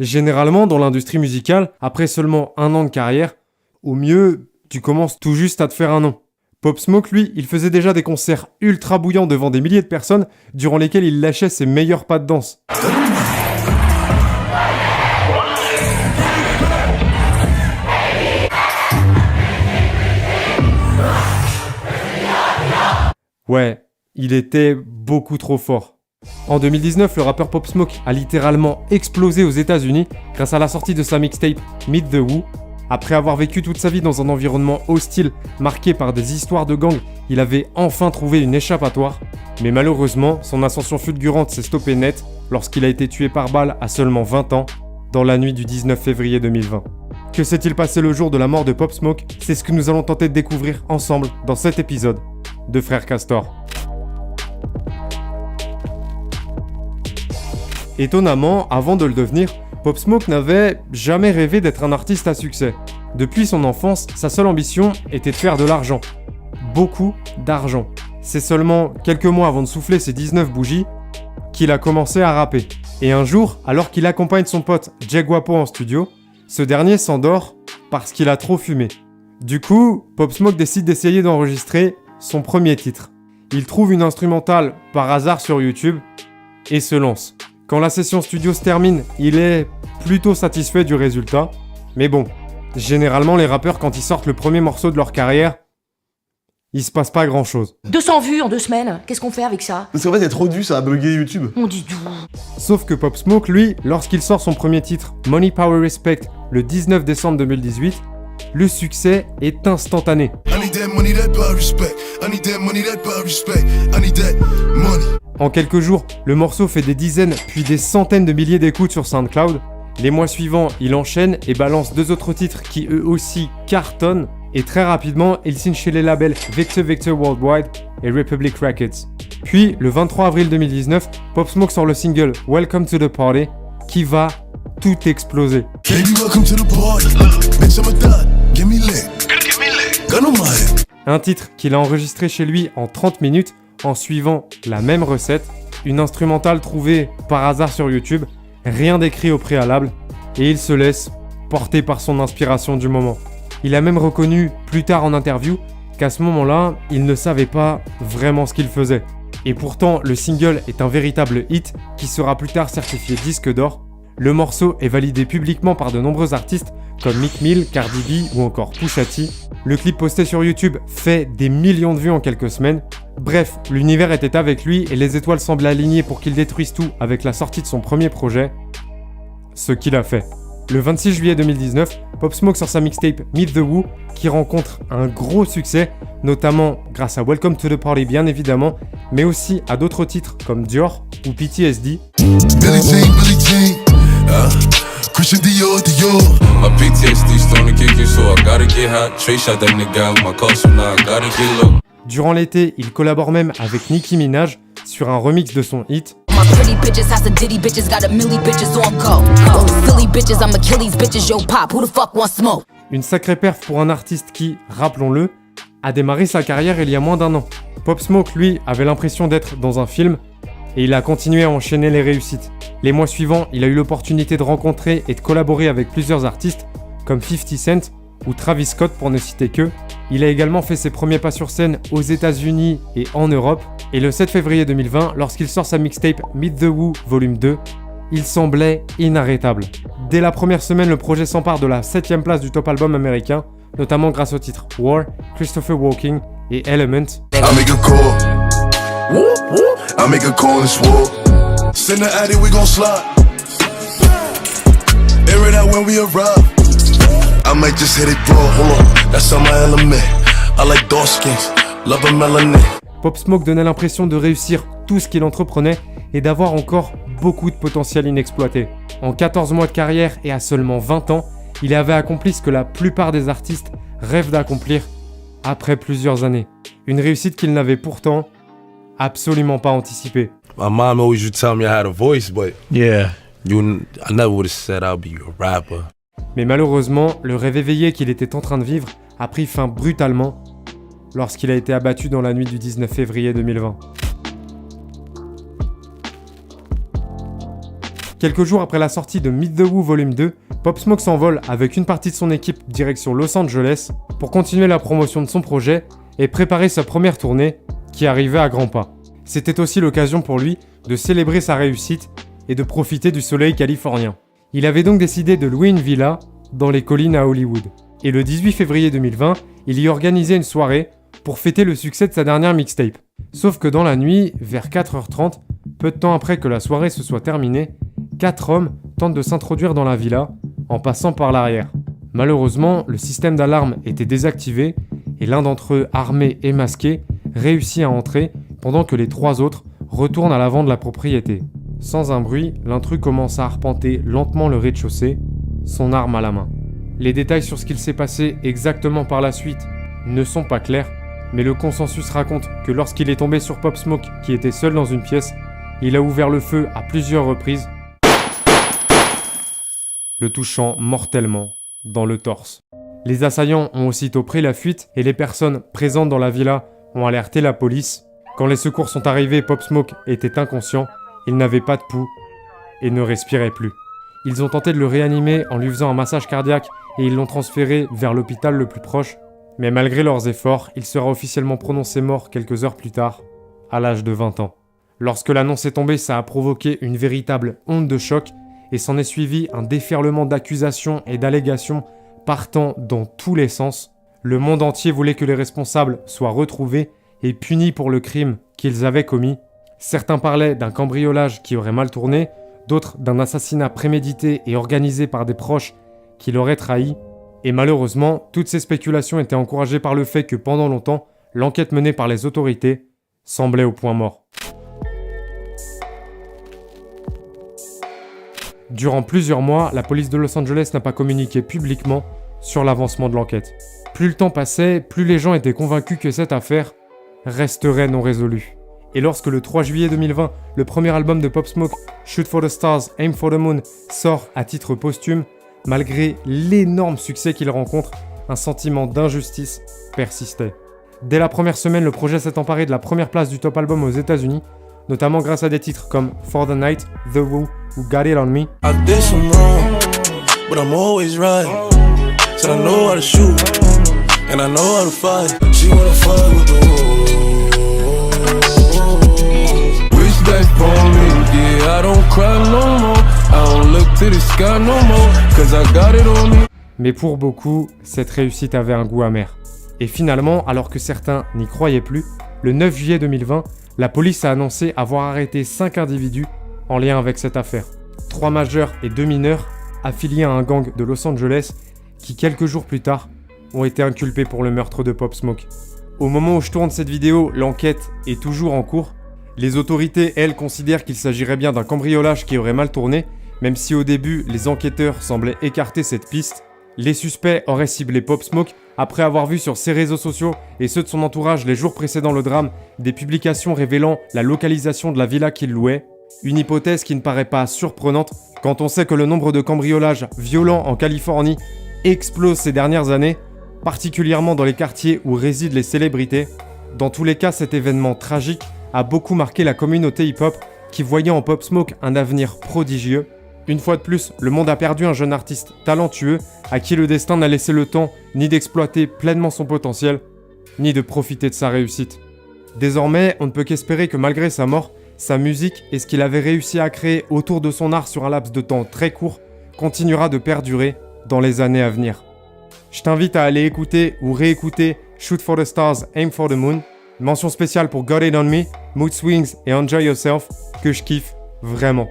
Généralement, dans l'industrie musicale, après seulement 1 an de carrière, au mieux, tu commences tout juste à te faire un nom. Pop Smoke, lui, il faisait déjà des concerts ultra bouillants devant des milliers de personnes, durant lesquels il lâchait ses meilleurs pas de danse. Ouais, il était beaucoup trop fort. En 2019, le rappeur Pop Smoke a littéralement explosé aux États-Unis grâce à la sortie de sa mixtape Meet the Woo. Après avoir vécu toute sa vie dans un environnement hostile marqué par des histoires de gangs, il avait enfin trouvé une échappatoire. Mais malheureusement, son ascension fulgurante s'est stoppée net lorsqu'il a été tué par balle à seulement 20 ans, dans la nuit du 19 février 2020. Que s'est-il passé le jour de la mort de Pop Smoke? C'est ce que nous allons tenter de découvrir ensemble dans cet épisode de Frères Castor. Étonnamment, avant de le devenir, Pop Smoke n'avait jamais rêvé d'être un artiste à succès. Depuis son enfance, sa seule ambition était de faire de l'argent. Beaucoup d'argent. C'est seulement quelques mois avant de souffler ses 19 bougies qu'il a commencé à rapper. Et un jour, alors qu'il accompagne son pote Jay Guapo en studio, ce dernier s'endort parce qu'il a trop fumé. Du coup, Pop Smoke décide d'essayer d'enregistrer son premier titre. Il trouve une instrumentale par hasard sur YouTube et se lance. Quand la session studio se termine, il est plutôt satisfait du résultat. Mais bon, généralement les rappeurs quand ils sortent le premier morceau de leur carrière, il se passe pas grand chose. 200 vues en 2 semaines, qu'est-ce qu'on fait avec ça? Parce qu'en fait, il y a trop de vues, ça a bugué YouTube. On dit tout. Sauf que Pop Smoke, lui, lorsqu'il sort son premier titre, Money Power Respect, le 19 décembre 2018, le succès est instantané. En quelques jours, le morceau fait des dizaines puis des centaines de milliers d'écoutes sur SoundCloud. Les mois suivants, il enchaîne et balance 2 autres titres qui eux aussi cartonnent. Et très rapidement, il signe chez les labels Victor Worldwide et Republic Records. Puis, le 23 avril 2019, Pop Smoke sort le single Welcome to the Party qui va tout exploser. Un titre qu'il a enregistré chez lui en 30 minutes en suivant la même recette, une instrumentale trouvée par hasard sur YouTube, rien d'écrit au préalable, et il se laisse porter par son inspiration du moment. Il a même reconnu plus tard en interview qu'à ce moment-là, il ne savait pas vraiment ce qu'il faisait. Et pourtant, le single est un véritable hit qui sera plus tard certifié disque d'or. Le morceau est validé publiquement par de nombreux artistes comme Meek Mill, Cardi B ou encore Pusha T. Le clip posté sur YouTube fait des millions de vues en quelques semaines. Bref, l'univers était avec lui et les étoiles semblaient alignées pour qu'il détruise tout avec la sortie de son premier projet. Ce qu'il a fait. Le 26 juillet 2019, Pop Smoke sort sa mixtape Meet the Woo qui rencontre un gros succès, notamment grâce à Welcome to the Party bien évidemment, mais aussi à d'autres titres comme Dior ou PTSD. Christian Dior. My PTSD starting to kick in, so I gotta get hot. Trey shot that nigga with my car, so now I gotta get low. Durant l'été, il collabore même avec Nicki Minaj sur un remix de son hit. Une sacrée perf pour un artiste qui, rappelons-le, a démarré sa carrière il y a moins d'1 an. Pop Smoke, lui, avait l'impression d'être dans un film et il a continué à enchaîner les réussites. Les mois suivants, il a eu l'opportunité de rencontrer et de collaborer avec plusieurs artistes comme 50 Cent ou Travis Scott pour ne citer que. Il a également fait ses premiers pas sur scène aux États-Unis et en Europe. Et le 7 février 2020, lorsqu'il sort sa mixtape Meet the Woo Volume 2, il semblait inarrêtable. Dès la première semaine, le projet s'empare de la 7ème place du top album américain, notamment grâce aux titres War, Christopher Walking et Element. Send the addy, we gon' slide. Air it out when we arrive. I might just hit it raw, hold on. That's on my element. I like dark skins, love a melanin. Pop Smoke donnait l'impression de réussir tout ce qu'il entreprenait et d'avoir encore beaucoup de potentiel inexploité. En 14 mois de carrière et à seulement 20 ans, il avait accompli ce que la plupart des artistes rêvent d'accomplir après plusieurs années. Une réussite qu'il n'avait pourtant absolument pas anticipée. My mom always would tell me I had a voice, but I never would have said I'll be a rapper. Mais malheureusement, le rêve éveillé qu'il était en train de vivre a pris fin brutalement lorsqu'il a été abattu dans la nuit du 19 février 2020. Quelques jours après la sortie de Meet the Woo Volume 2, Pop Smoke s'envole avec une partie de son équipe direction Los Angeles pour continuer la promotion de son projet et préparer sa première tournée qui arrivait à grands pas. C'était aussi l'occasion pour lui de célébrer sa réussite et de profiter du soleil californien. Il avait donc décidé de louer une villa dans les collines à Hollywood. Et le 18 février 2020, il y organisait une soirée pour fêter le succès de sa dernière mixtape. Sauf que dans la nuit, vers 4h30, peu de temps après que la soirée se soit terminée, 4 hommes tentent de s'introduire dans la villa en passant par l'arrière. Malheureusement, le système d'alarme était désactivé et l'un d'entre eux, armé et masqué, réussit à entrer pendant que les 3 autres retournent à l'avant de la propriété. Sans un bruit, l'intrus commence à arpenter lentement le rez-de-chaussée, son arme à la main. Les détails sur ce qu'il s'est passé exactement par la suite ne sont pas clairs, mais le consensus raconte que lorsqu'il est tombé sur Pop Smoke, qui était seul dans une pièce, il a ouvert le feu à plusieurs reprises, le touchant mortellement dans le torse. Les assaillants ont aussitôt pris la fuite et les personnes présentes dans la villa ont alerté la police. Quand les secours sont arrivés, Pop Smoke était inconscient, il n'avait pas de pouls et ne respirait plus. Ils ont tenté de le réanimer en lui faisant un massage cardiaque et ils l'ont transféré vers l'hôpital le plus proche. Mais malgré leurs efforts, il sera officiellement prononcé mort quelques heures plus tard, à l'âge de 20 ans. Lorsque l'annonce est tombée, ça a provoqué une véritable onde de choc et s'en est suivi un déferlement d'accusations et d'allégations partant dans tous les sens. Le monde entier voulait que les responsables soient retrouvés et punis pour le crime qu'ils avaient commis. Certains parlaient d'un cambriolage qui aurait mal tourné, d'autres d'un assassinat prémédité et organisé par des proches qui l'auraient trahi. Et malheureusement, toutes ces spéculations étaient encouragées par le fait que pendant longtemps, l'enquête menée par les autorités semblait au point mort. Durant plusieurs mois, la police de Los Angeles n'a pas communiqué publiquement sur l'avancement de l'enquête. Plus le temps passait, plus les gens étaient convaincus que cette affaire resterait non résolue. Et lorsque le 3 juillet 2020, le premier album de Pop Smoke, Shoot for the Stars, Aim for the Moon, sort à titre posthume, malgré l'énorme succès qu'il rencontre, un sentiment d'injustice persistait. Dès la première semaine, le projet s'est emparé de la première place du top album aux États-Unis, notamment grâce à des titres comme For the Night, The Woo ou Got It On Me. I did some wrong, but I'm always right. Said I know how to shoot, and I know how to fight. She wanna fight with the wolves. Wish that for me, yeah, I don't cry no more. I don't look to the sky no more, cause I got it on me. Mais pour beaucoup, cette réussite avait un goût amer. Et finalement, alors que certains n'y croyaient plus, le 9 juillet 2020, la police a annoncé avoir arrêté 5 individus en lien avec cette affaire. 3 majeurs et 2 mineurs affiliés à un gang de Los Angeles qui, quelques jours plus tard, ont été inculpés pour le meurtre de Pop Smoke. Au moment où je tourne cette vidéo, l'enquête est toujours en cours. Les autorités, elles, considèrent qu'il s'agirait bien d'un cambriolage qui aurait mal tourné, même si au début, les enquêteurs semblaient écarter cette piste. Les suspects auraient ciblé Pop Smoke après avoir vu sur ses réseaux sociaux et ceux de son entourage les jours précédant le drame des publications révélant la localisation de la villa qu'il louait. Une hypothèse qui ne paraît pas surprenante quand on sait que le nombre de cambriolages violents en Californie explose ces dernières années, particulièrement dans les quartiers où résident les célébrités. Dans tous les cas, cet événement tragique a beaucoup marqué la communauté hip-hop qui voyait en Pop Smoke un avenir prodigieux. Une fois de plus, le monde a perdu un jeune artiste talentueux à qui le destin n'a laissé le temps ni d'exploiter pleinement son potentiel, ni de profiter de sa réussite. Désormais, on ne peut qu'espérer que malgré sa mort, sa musique et ce qu'il avait réussi à créer autour de son art sur un laps de temps très court continuera de perdurer dans les années à venir. Je t'invite à aller écouter ou réécouter Shoot for the Stars, Aim for the Moon, mention spéciale pour Got It On Me, Mood Swings et Enjoy Yourself, que je kiffe vraiment.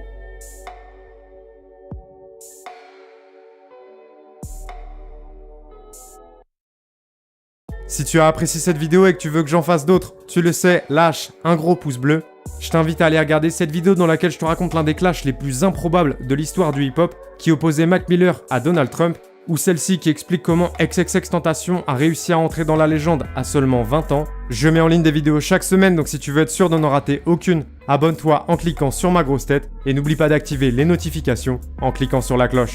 Si tu as apprécié cette vidéo et que tu veux que j'en fasse d'autres, tu le sais, lâche un gros pouce bleu. Je t'invite à aller regarder cette vidéo dans laquelle je te raconte l'un des clashs les plus improbables de l'histoire du hip-hop qui opposait Mac Miller à Donald Trump, ou celle-ci qui explique comment XXXTentacion a réussi à entrer dans la légende à seulement 20 ans. Je mets en ligne des vidéos chaque semaine, donc si tu veux être sûr de n'en rater aucune, abonne-toi en cliquant sur ma grosse tête et n'oublie pas d'activer les notifications en cliquant sur la cloche.